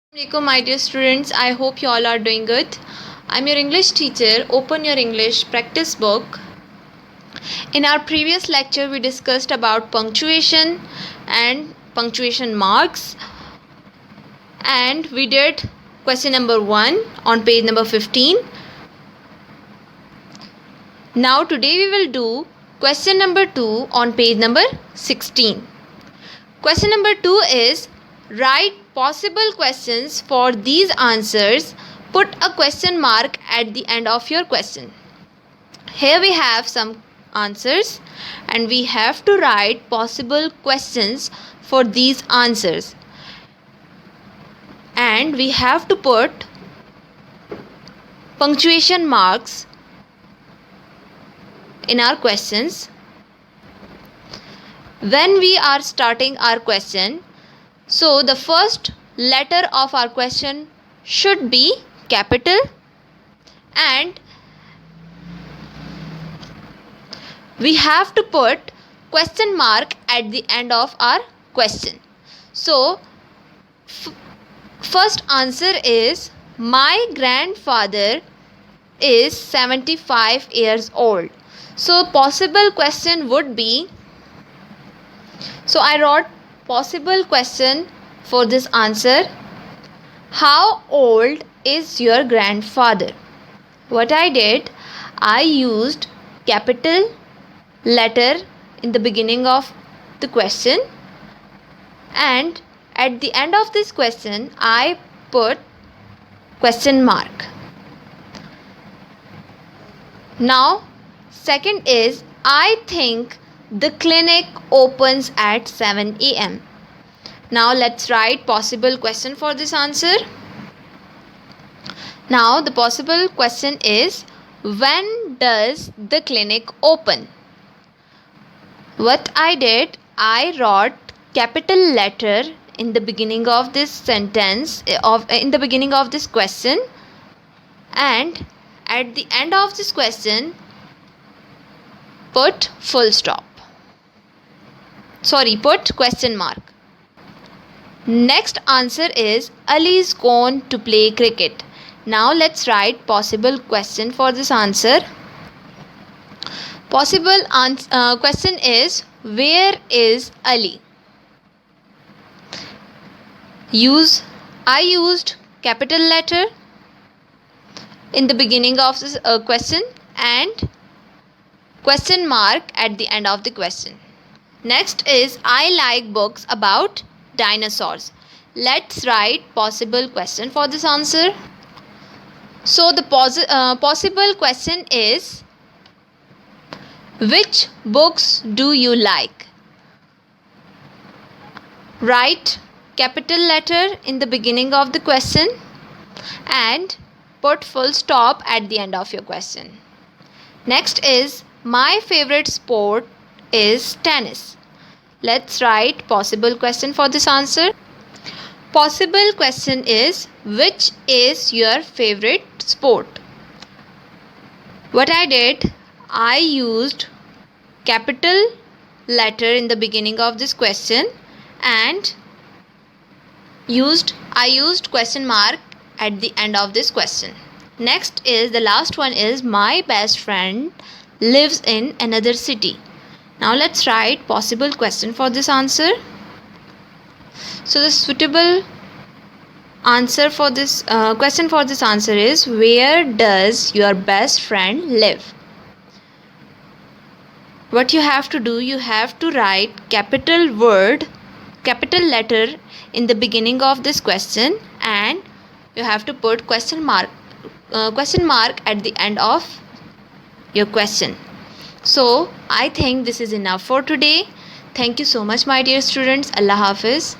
Assalamualaikum, my dear students. I hope you all are doing good. I'm your English teacher. Open your English practice book. In our previous lecture, we discussed about punctuation and punctuation marks, and we did question number 1 on page number 15. Now today we will do question number 2 on page number 16. Question number 2 is write possible questions for these answers. Put a question mark at the end of your question. Here we have some answers and we have to write possible questions for these answers. And we have to put punctuation marks in our questions. When we are starting our question, so the first letter of our question should be capital and we have to put question mark at the end of our question. So first answer is my grandfather is 75 years old. So possible question would be, so I wrote possible question for this answer. How old is your grandfather? What I did, I used capital letter in the beginning of the question and at the end of this question I put question mark. Now second is I think the clinic opens at 7 a.m. Now let's write possible question for this answer. Now the possible question is when does the clinic open? What I did, I wrote capital letter in the beginning of this sentence in the beginning of this question and at the end of this question put full stop. Put question mark. Next answer is Ali is gone to play cricket. Now let's write possible question for this answer. Possible question is where is Ali? I used capital letter in the beginning of this question and question mark at the end of the question. Next is I like books about dinosaurs. Let's write possible question for this answer. So the possible question is which books do you like? Write capital letter in the beginning of the question and put full stop at the end of your question. Next is my favorite sport is tennis. Let's write possible question for this answer. Possible question is which is your favorite sport? What I did, I used capital letter in the beginning of this question and I used question mark at the end of this question. Next is the last one is my best friend lives in another city. Now let's write possible question for this answer. So the suitable answer for this question for this answer is where does your best friend live? What you have to do, you have to write capital letter in the beginning of this question and you have to put question mark at the end of your question. So I think this is enough for today. Thank you so much, my dear students. Allah Hafiz.